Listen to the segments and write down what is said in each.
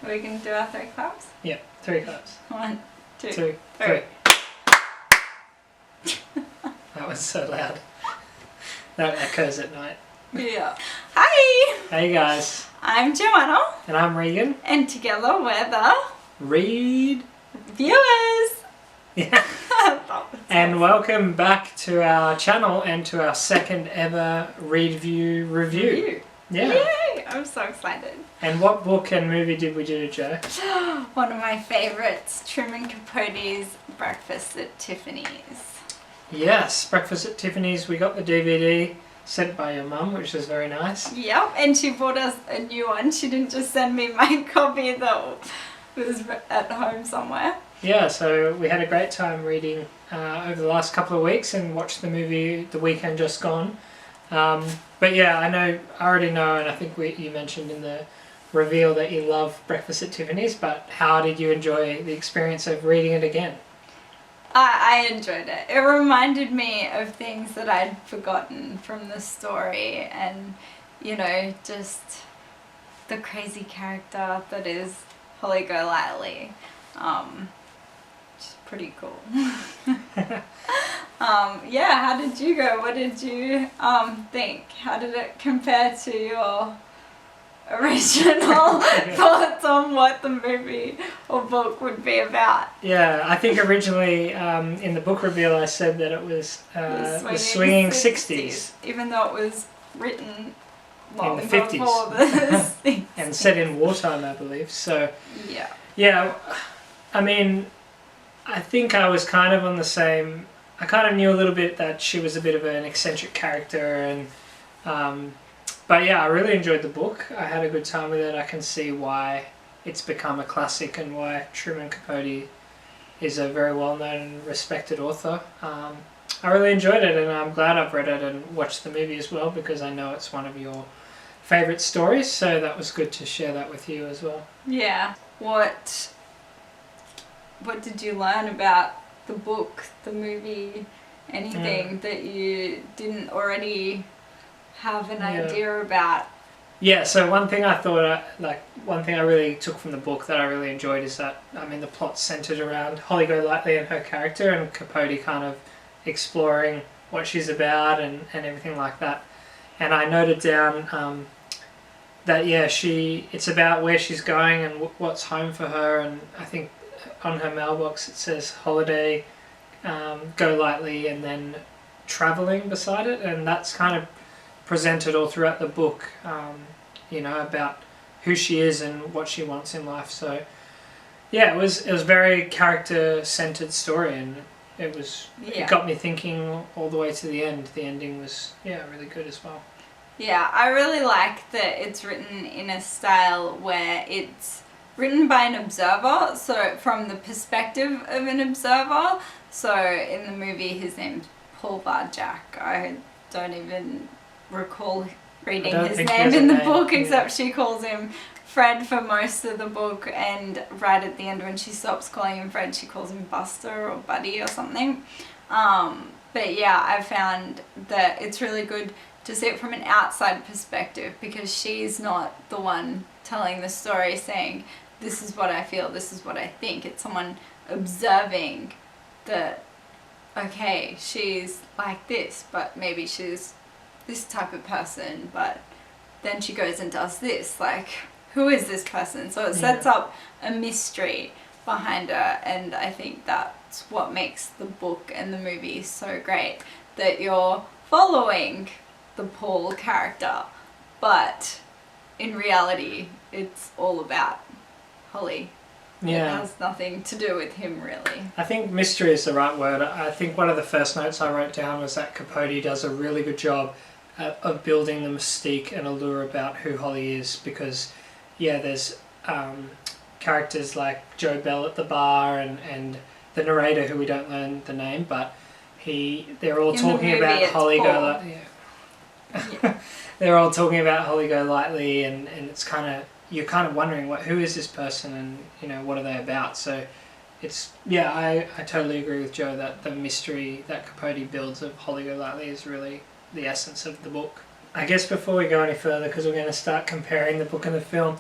Are we going to do our 3 claps? Yeah, 3 claps. 1, 2, 2, 3. 3. That was so loud. That echoes at night. Yeah. Hi! Hey guys. I'm Joanna. And I'm Regan. And together we're the Readviewers. Yeah. And welcome back to our channel and to our second ever Readview review. Yeah. Yay! I'm so excited. And what book and movie did we do, Jo? One of my favourites, Truman Capote's Breakfast at Tiffany's. Yes, Breakfast at Tiffany's. We got the DVD sent by your mum, which was very nice. Yep, and she bought us a new one. She didn't just send me my copy that was at home somewhere. Yeah, so we had a great time reading over the last couple of weeks and watched the movie the weekend just gone. But yeah, I already know, and I think you mentioned in the reveal that you love Breakfast at Tiffany's, but how did you enjoy the experience of reading it again? I enjoyed it. It reminded me of things that I'd forgotten from the story and, you know, just the crazy character that is Holly Golightly. Which is pretty cool. Yeah, how did you go? What did you think? How did it compare to your original thoughts on what the movie or book would be about? Yeah, I think originally in the book reveal I said that it was the swinging 60s. Even though it was written in the 50s. Before the 60s. And set in wartime, I believe. So yeah, I mean, I think I was kind of on the same. I kind of knew a little bit that she was a bit of an eccentric character, and but yeah, I really enjoyed the book. I had a good time with it. I can see why it's become a classic and why Truman Capote is a very well-known and respected author. I really enjoyed it, and I'm glad I've read it and watched the movie as well, because I know it's one of your favourite stories, so that was good to share that with you as well. Yeah. What did you learn about the book, the movie, anything that you didn't already have an idea about? Yeah, so one thing I thought, one thing I really took from the book that I really enjoyed is that, I mean, the plot centred around Holly Golightly and her character, and Capote kind of exploring what she's about and everything like that. And I noted down that, yeah, it's about where she's going and what's home for her, and I think on her mailbox it says holiday, Golightly, and then travelling beside it, and that's kind of presented all throughout the book, you know, about who she is and what she wants in life. So yeah, it was very character-centered story, and it got me thinking all the way to the end. The ending was really good as well. Yeah, I really like that it's written in a style where it's written by an observer, so from the perspective of an observer. So in the movie, his name's Paul Varjak. I don't even recall reading his name in the book, except she calls him Fred for most of the book, and right at the end when she stops calling him Fred, she calls him Buster or Buddy or something. But yeah, I found that it's really good to see it from an outside perspective, because she's not the one telling the story saying, this is what I feel, this is what I think. It's someone observing that, okay, she's like this, but maybe she's this type of person, but then she goes and does this. Like, who is this person? So it sets up a mystery behind her, and I think that's what makes the book and the movie so great, that you're following the Paul character, but in reality it's all about Holly. Yeah. It has nothing to do with him, really. I think mystery is the right word. I think one of the first notes I wrote down was that Capote does a really good job of building the mystique and allure about who Holly is, because there's characters like Joe Bell at the bar and the narrator, who we don't learn the name, but they're all talking about Holly Golightly. They're all talking about Holly Golightly, and it's you're kind of wondering who is this person, and you know, what are they about. So I totally agree with Joe that the mystery that Capote builds of Holly Golightly is really the essence of the book. I guess before we go any further, because we're going to start comparing the book and the film,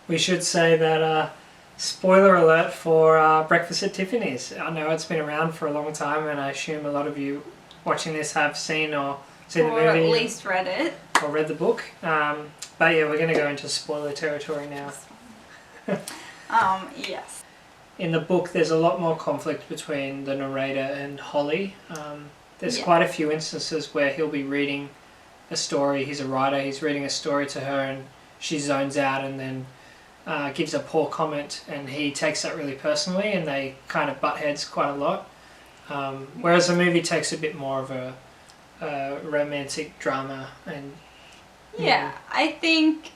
we should say that spoiler alert for Breakfast at Tiffany's. I know it's been around for a long time, and I assume a lot of you watching this have seen the movie. Or at least read it. Or read the book. But yeah, we're going to go into spoiler territory now. Yes. In the book, there's a lot more conflict between the narrator and Holly. There's quite a few instances where he'll be reading a story. He's a writer. He's reading a story to her, and she zones out and then gives a poor comment, and he takes that really personally, and they kind of butt heads quite a lot. Whereas the movie takes a bit more of a romantic drama. And I think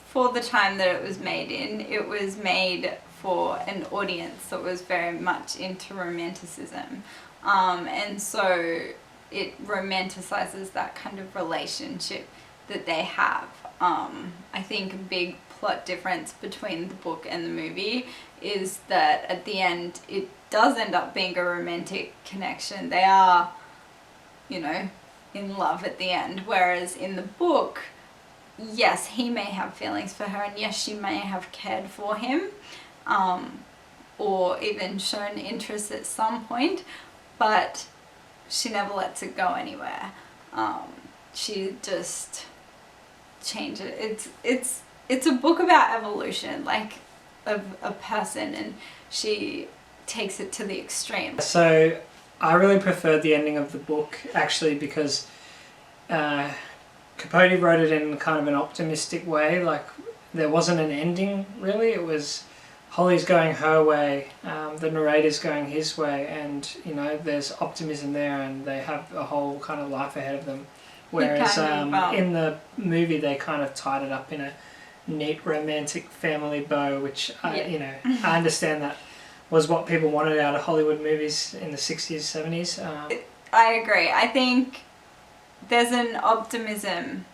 for the time that it was made in, it was made for an audience that was very much into romanticism. And so it romanticizes that kind of relationship that they have. I think a big plot difference between the book and the movie is that at the end it does end up being a romantic connection. They are, you know, in love at the end, whereas in the book, yes, he may have feelings for her, and yes, she may have cared for him, or even shown interest at some point, but she never lets it go anywhere. She just changes. It's a book about evolution, like of a person, and she takes it to the extreme. So I really preferred the ending of the book, actually, because Capote wrote it in kind of an optimistic way. Like, there wasn't an ending, really. It was Holly's going her way, the narrator's going his way, and, you know, there's optimism there, and they have a whole kind of life ahead of them. Whereas in the movie, they kind of tied it up in a neat romantic family bow, which, you know, I understand that was what people wanted out of Hollywood movies in the 60s, 70s. I agree. I think there's an optimism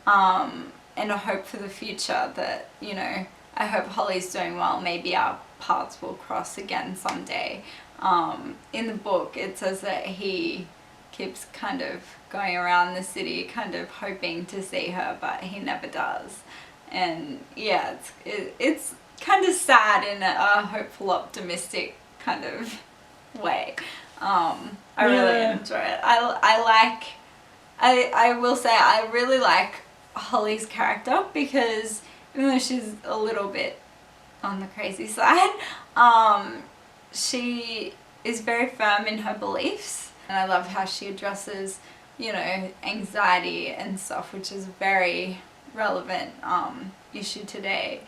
and a hope for the future that, you know, I hope Holly's doing well. Maybe our paths will cross again someday. In the book, it says that he keeps kind of going around the city kind of hoping to see her, but he never does. And yeah, it's kind of sad in a hopeful, optimistic kind of way. I really enjoy it. I will say I really like Holly's character, because even though she's a little bit on the crazy side, she is very firm in her beliefs, and I love how she addresses, you know, anxiety and stuff, which is a very relevant issue today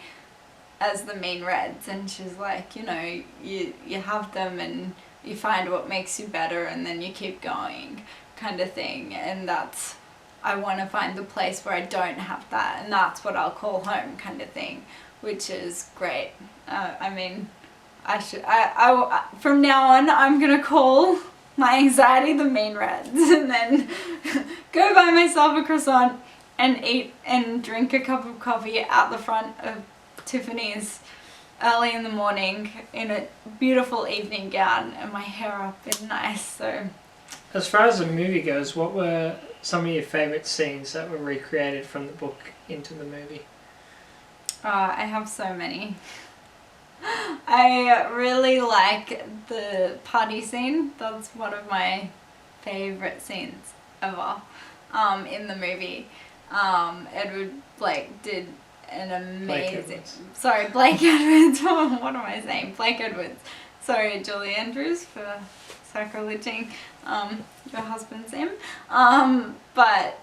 as the main Reds. And she's like, you know, you have them and you find what makes you better, and then you keep going, kind of thing. And that's, I want to find the place where I don't have that, and that's what I'll call home, kind of thing, which is great. I mean, I from now on, I'm gonna call my anxiety the main Reds, and then go buy myself a croissant and eat and drink a cup of coffee out the front of Tiffany's early in the morning in a beautiful evening gown and my hair up and nice. So, as far as the movie goes, what were some of your favourite scenes that were recreated from the book into the movie? I have so many. I really like the party scene. That's one of my favourite scenes ever in the movie. Edward Blake did an amazing... Blake Edwards. What am I saying? Blake Edwards. Sorry, Julie Andrews, for sacrilегing your husband's name. But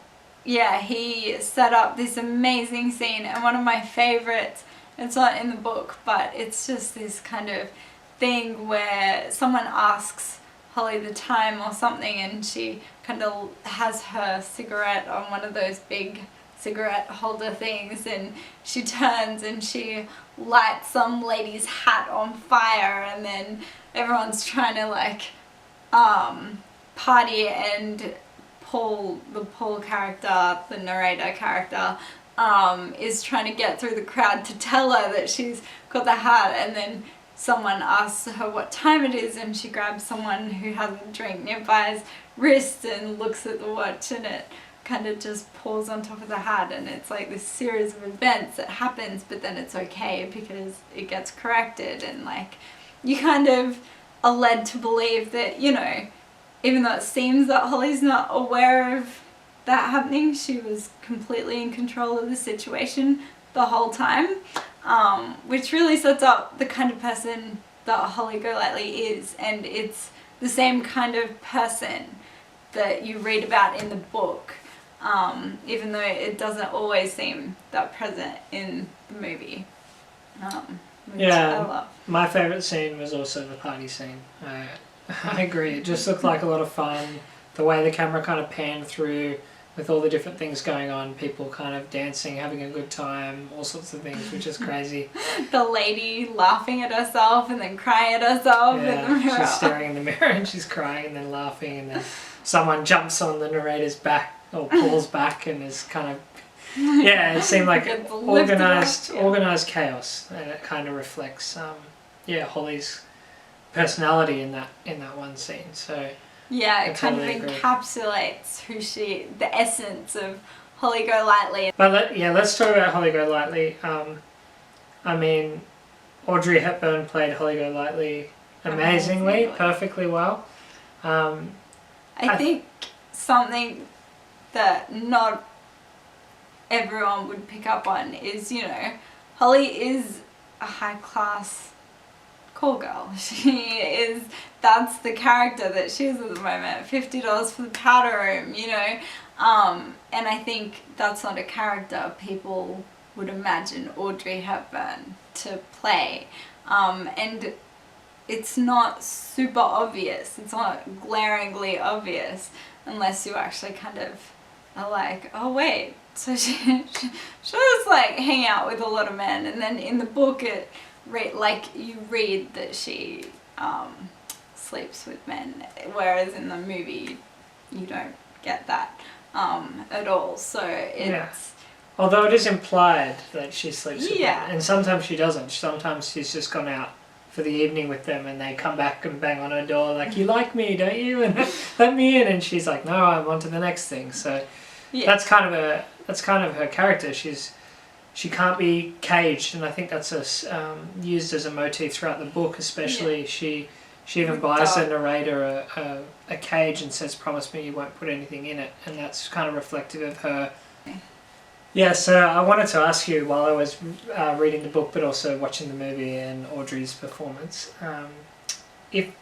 yeah, he set up this amazing scene, and one of my favourites, it's not in the book, but it's just this kind of thing where someone asks Holly the time or something, and she kind of has her cigarette on one of those big cigarette holder things, and she turns and she lights some lady's hat on fire, and then everyone's trying to like party, and the Paul character, the narrator character, is trying to get through the crowd to tell her that she's got the hat, and then someone asks her what time it is, and she grabs someone who has a drink nearby's wrist and looks at the watch, and it kind of just pours on top of the hat, and it's like this series of events that happens, but then it's okay because it gets corrected, and like you kind of are led to believe that, you know, even though it seems that Holly's not aware of that happening, she was completely in control of the situation the whole time, which really sets up the kind of person that Holly Golightly is, and it's the same kind of person that you read about in the book, even though it doesn't always seem that present in the movie, which I love. My favourite scene was also the party scene. I agree, it just looked like a lot of fun, the way the camera kind of panned through with all the different things going on, people kind of dancing, having a good time, all sorts of things, which is crazy. The lady laughing at herself and then crying at herself in the mirror. She's staring in the mirror and she's crying and then laughing, and then someone jumps on the narrator's back or pulls back and is kind of, it seemed like organised chaos, and it kind of reflects Holly's personality in that one scene. So yeah, it kind of encapsulates the essence of Holly Golightly. But let's talk about Holly Golightly. I mean, Audrey Hepburn played Holly Golightly amazingly, perfectly well. I think something that not everyone would pick up on is, you know, Holly is a high-class call girl. That's the character that she is at the moment. $50 for the powder room, you know. And I think that's not a character people would imagine Audrey Hepburn to play. And it's not super obvious. It's not glaringly obvious unless you actually kind of are like, oh wait, so she was like hang out with a lot of men, and then in the book you read that she sleeps with men, whereas in the movie you don't get that at all. So it's although it is implied that she sleeps with men, and sometimes she doesn't. Sometimes she's just gone out for the evening with them and they come back and bang on her door like, you like me, don't you, and let me in, and she's like, no, I'm on to the next thing. So that's kind of her character. She can't be caged, and I think that's used as a motif throughout the book, especially. She even buys the narrator a cage and says, promise me you won't put anything in it, and that's kind of reflective of her. Yeah, so I wanted to ask you, while I was reading the book but also watching the movie and Audrey's performance, if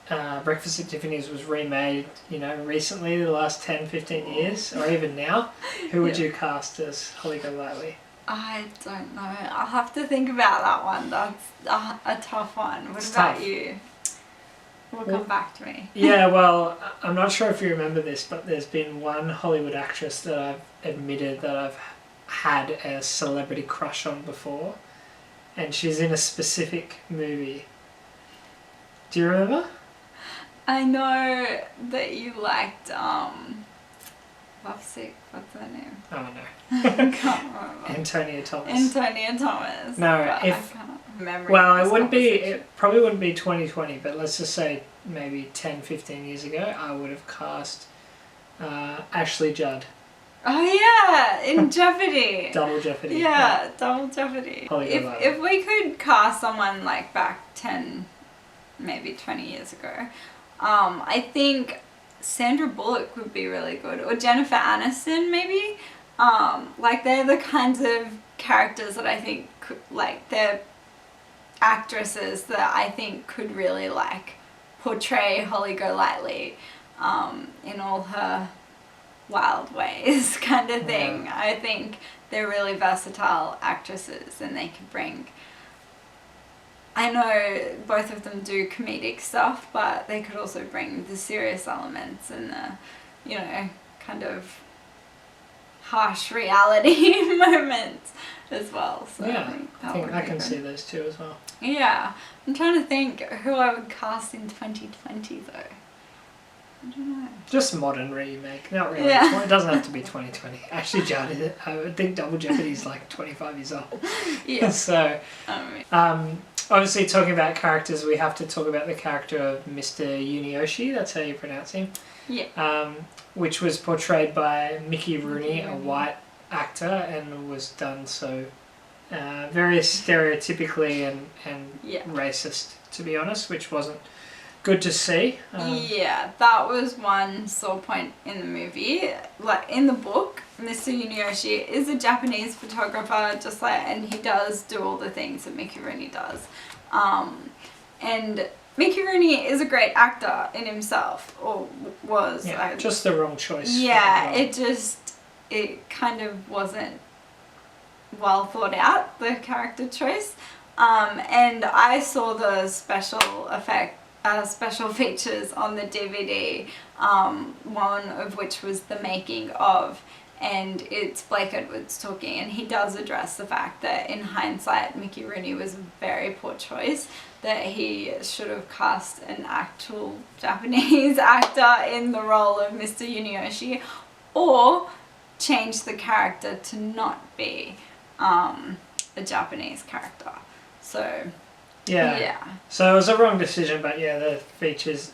Breakfast at Tiffany's was remade, you know, recently, the last 10, 15 years, or even now, who would you cast as Holly Golightly? I don't know. I'll have to think about that one. That's a tough one. What about you? Will come back to me. Yeah, well, I'm not sure if you remember this, but there's been one Hollywood actress that I've admitted that I've had a celebrity crush on before, and she's in a specific movie. Do you remember? I know that you liked Lovesick. What's her name? Oh no. I can't remember. Antonia Thomas. Antonia Thomas. No, I can't remember. Well, it probably wouldn't be 2020, but let's just say maybe 10, 15 years ago, I would have cast Ashley Judd. Oh yeah, in Jeopardy. Double Jeopardy. Yeah, Double Jeopardy. If we could cast someone like back 10, maybe 20 years ago, I think Sandra Bullock would be really good, or Jennifer Aniston maybe. Like they're the kinds of characters that I think they're actresses that I think could really like portray Holly Golightly in all her wild ways kind of thing. Yeah. I think they're really versatile actresses, and they could bring, I know both of them do comedic stuff, but they could also bring the serious elements and the, you know, kind of harsh reality moments as well. So yeah, I think I can see those two as well. Yeah, I'm trying to think who I would cast in 2020 though. I don't know. Just modern remake, not really. Yeah. It doesn't have to be 2020. Actually, Judd, I would think Double Jeopardy's like 25 years old. Yeah. So, obviously talking about characters, we have to talk about the character of Mr. Yunioshi. That's how you pronounce him. Yeah. which was portrayed by Mickey Rooney, a white actor, and was done so very stereotypically and racist, to be honest, which wasn't good to see. That was one sore point in the movie. Like in the book, Mr. Yunioshi is a Japanese photographer, and he does do all the things that Mickey Rooney does. And Mickey Rooney is a great actor in himself, or was. Yeah, just the wrong choice. Yeah, it kind of wasn't well thought out, the character choice. And I saw the special features on the DVD, one of which was the making of, and it's Blake Edwards talking, and he does address the fact that in hindsight Mickey Rooney was a very poor choice, that he should have cast an actual Japanese actor in the role of Mr. Yunioshi, or changed the character to not be a Japanese character. So so it was a wrong decision, but the features,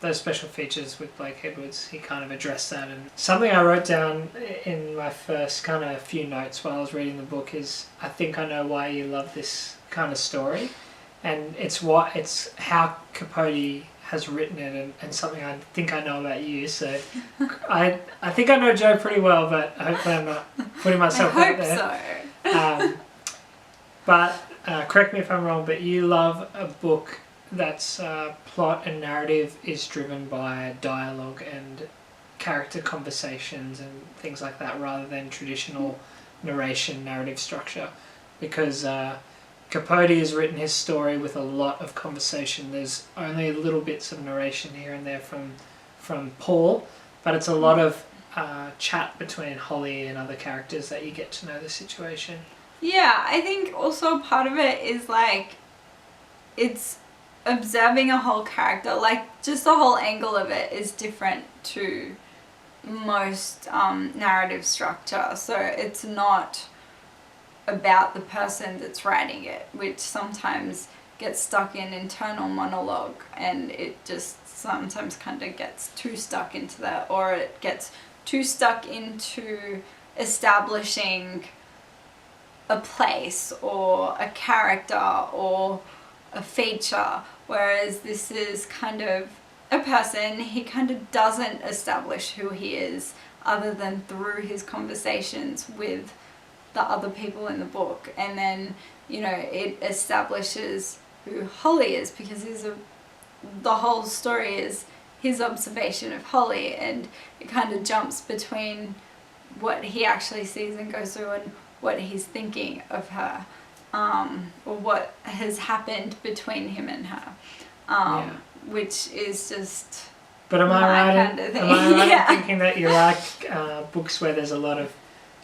those special features with Blake Edwards, he kind of addressed that. And something I wrote down in my first kind of few notes while I was reading the book is, I think I know why you love this kind of story, and it's how Capote has written it, and something I think I know about you. So I think I know Joe pretty well, but hopefully I'm not putting myself out there. So. But correct me if I'm wrong, but you love a book that's plot and narrative is driven by dialogue and character conversations and things like that, rather than traditional narration narrative structure, because Capote has written his story with a lot of conversation. There's only little bits of narration here and there from Paul, but it's a lot of chat between Holly and other characters that you get to know the situation. Yeah, I think also part of it is like, it's observing a whole character, like just the whole angle of it is different to most narrative structure. So it's not about the person that's writing it, which sometimes gets stuck in internal monologue, and it just sometimes kind of gets too stuck into that, or it gets too stuck into establishing a place or a character or a feature, whereas this is kind of a person. He kind of doesn't establish who he is other than through his conversations with the other people in the book, and then it establishes who Holly is, because the whole story is his observation of Holly, and it kind of jumps between what he actually sees and goes through and what he's thinking of her, or what has happened between him and her, which is just. But am I right in thinking that you like books where there's a lot of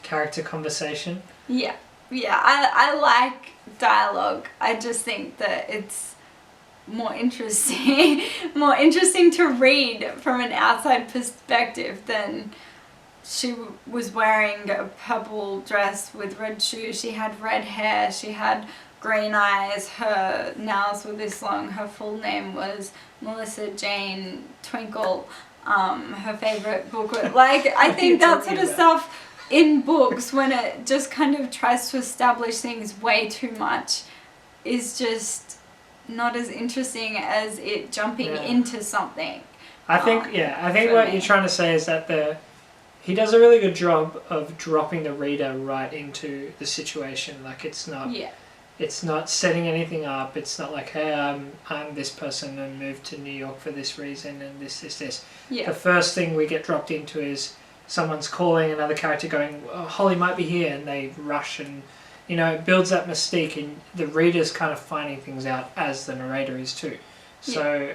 character conversation? Yeah, I like dialogue. I just think that it's more interesting to read from an outside perspective than. She was wearing a purple dress with red shoes, she had red hair, she had green eyes, her nails were this long, her full name was Melissa Jane Twinkle, her favourite book was, I think that sort of stuff in books, when it just kind of tries to establish things way too much, is just not as interesting as it jumping into something. I think what you're trying to say is that he does a really good job of dropping the reader right into the situation. Like it's not setting anything up. It's not like, hey, I'm this person and moved to New York for this reason and this. Yeah. The first thing we get dropped into is someone's calling another character going, oh, Holly might be here, and they rush, and it builds that mystique, and the reader's kind of finding things out as the narrator is too. So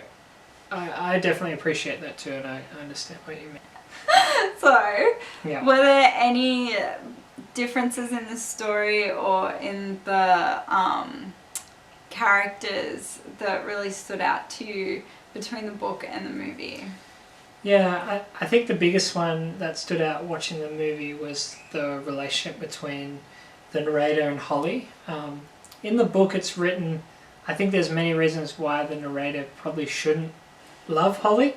I definitely appreciate that too, and I understand what you mean. So, were there any differences in the story or in the characters that really stood out to you between the book and the movie? Yeah, I think the biggest one that stood out watching the movie was the relationship between the narrator and Holly. In the book it's written, I think there's many reasons why the narrator probably shouldn't love Holly.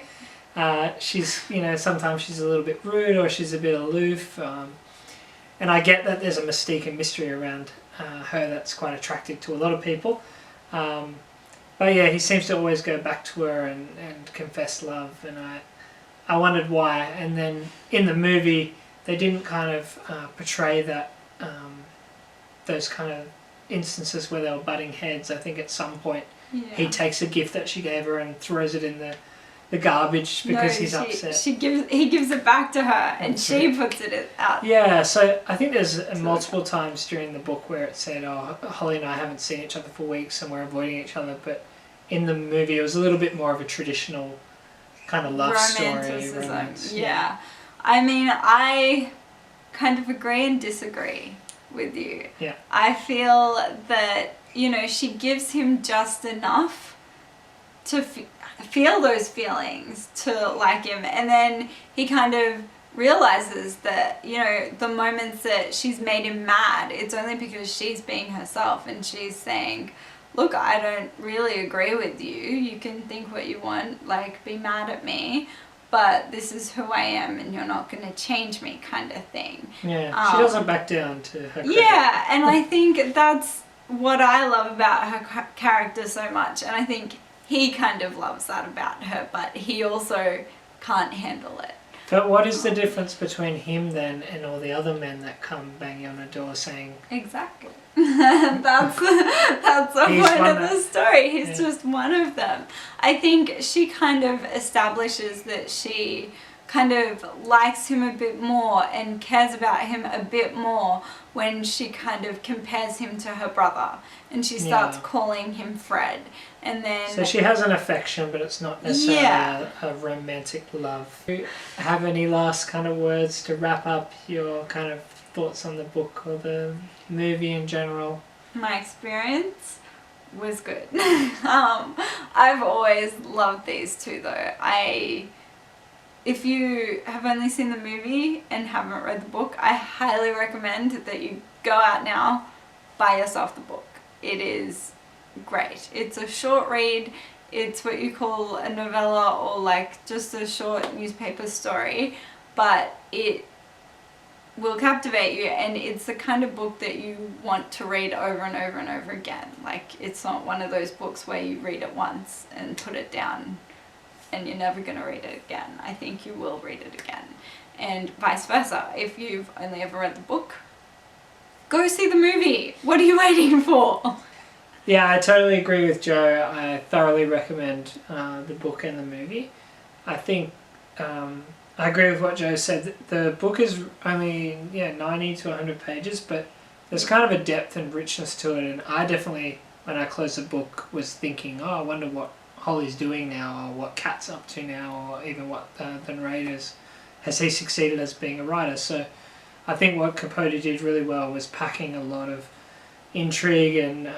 She's, sometimes she's a little bit rude or she's a bit aloof. And I get that there's a mystique and mystery around her that's quite attractive to a lot of people. But yeah, he seems to always go back to her and confess love, and I wondered why. And then in the movie, they didn't kind of portray that those kind of instances where they were butting heads. I think at some point he takes a gift that she gave her and throws it in the garbage because he's upset. He gives it back to her and she puts it out. Yeah, so I think there's multiple times during the book where it said, oh, Holly and I haven't seen each other for weeks and we're avoiding each other, but in the movie it was a little bit more of a traditional kind of love story. Romance. Yeah. I mean, I kind of agree and disagree with you. Yeah. I feel that, she gives him just enough to feel those feelings, to like him, and then he kind of realizes that, the moments that she's made him mad, it's only because she's being herself and she's saying, look, I don't really agree with you. You can think what you want, like, be mad at me, but this is who I am and you're not going to change me, kind of thing. Yeah, she doesn't back down to her credit. Yeah, and I think that's what I love about her character so much, and I think he kind of loves that about her, but he also can't handle it. But what is the difference between him then and all the other men that come banging on her door saying... Exactly. That's the point of the story. He's just one of them. I think she kind of establishes that she kind of likes him a bit more and cares about him a bit more when she kind of compares him to her brother and she starts calling him Fred. And then, so she has an affection, but it's not necessarily a romantic love. Do you have any last kind of words to wrap up your kind of thoughts on the book or the movie in general? My experience was good. I've always loved these two though. If you have only seen the movie and haven't read the book, I highly recommend that you go out now, buy yourself the book. It is great. It's a short read. It's what you call a novella or like just a short newspaper story, but it will captivate you, and it's the kind of book that you want to read over and over and over again. Like, it's not one of those books where you read it once and put it down and you're never going to read it again. I think you will read it again, and vice versa. If you've only ever read the book, go see the movie. What are you waiting for? Yeah, I totally agree with Joe. I thoroughly recommend the book and the movie. I think I agree with what Joe said. The book is only 90 to 100 pages, but there's kind of a depth and richness to it, and I definitely, when I closed the book, was thinking, oh, I wonder what Holly's doing now, or what Kat's up to now, or even what the narrator's, has he succeeded as being a writer. So I think what Capote did really well was packing a lot of intrigue and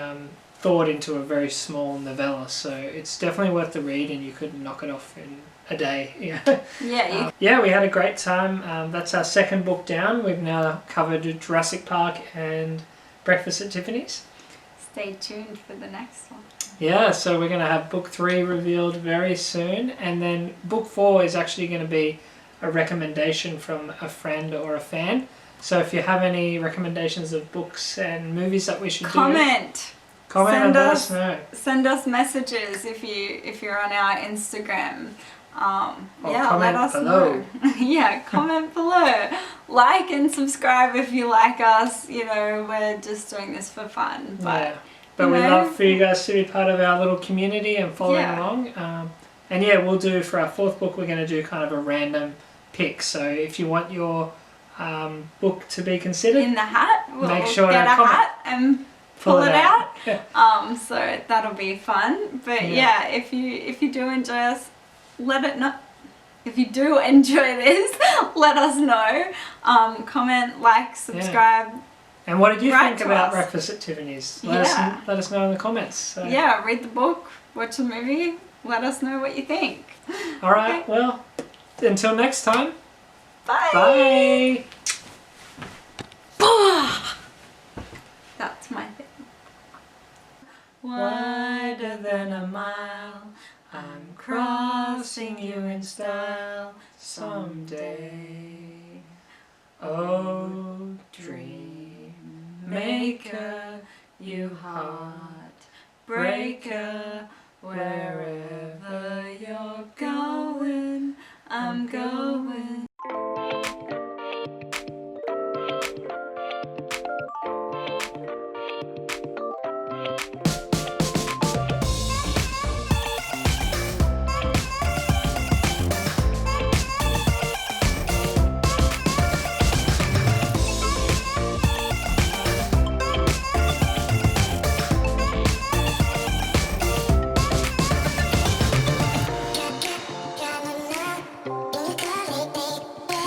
thought into a very small novella. So it's definitely worth the read, and you could knock it off in a day. Yeah, we had a great time. That's our second book down. We've now covered Jurassic Park and Breakfast at Tiffany's. Stay tuned for the next one. Yeah, so we're going to have book 3 revealed very soon, and then book 4 is actually going to be a recommendation from a friend or a fan. So if you have any recommendations of books and movies that we should comment and let us know. Send us messages if you're on our Instagram. Let us below. know. Comment below. Like and subscribe if you like us. We're just doing this for fun. But we'd love for you guys to be part of our little community and following along. And we'll do, for our 4th book, we're going to do kind of a random pick. So if you want your book to be considered in the hat, we'll make sure get to a hat and pull it out. Yeah. So that'll be fun. But if you do enjoy us, let it know. If you do enjoy this, let us know. Comment, like, subscribe. And what did you think about Breakfast at Tiffany's? Let us know in the comments. So. Yeah, read the book, watch the movie, let us know what you think. Alright, well, until next time. Bye. That's my thing. Wider than a mile, I'm crossing you in style someday. Oh, dream maker, you heart breaker, wherever you're going, I'm going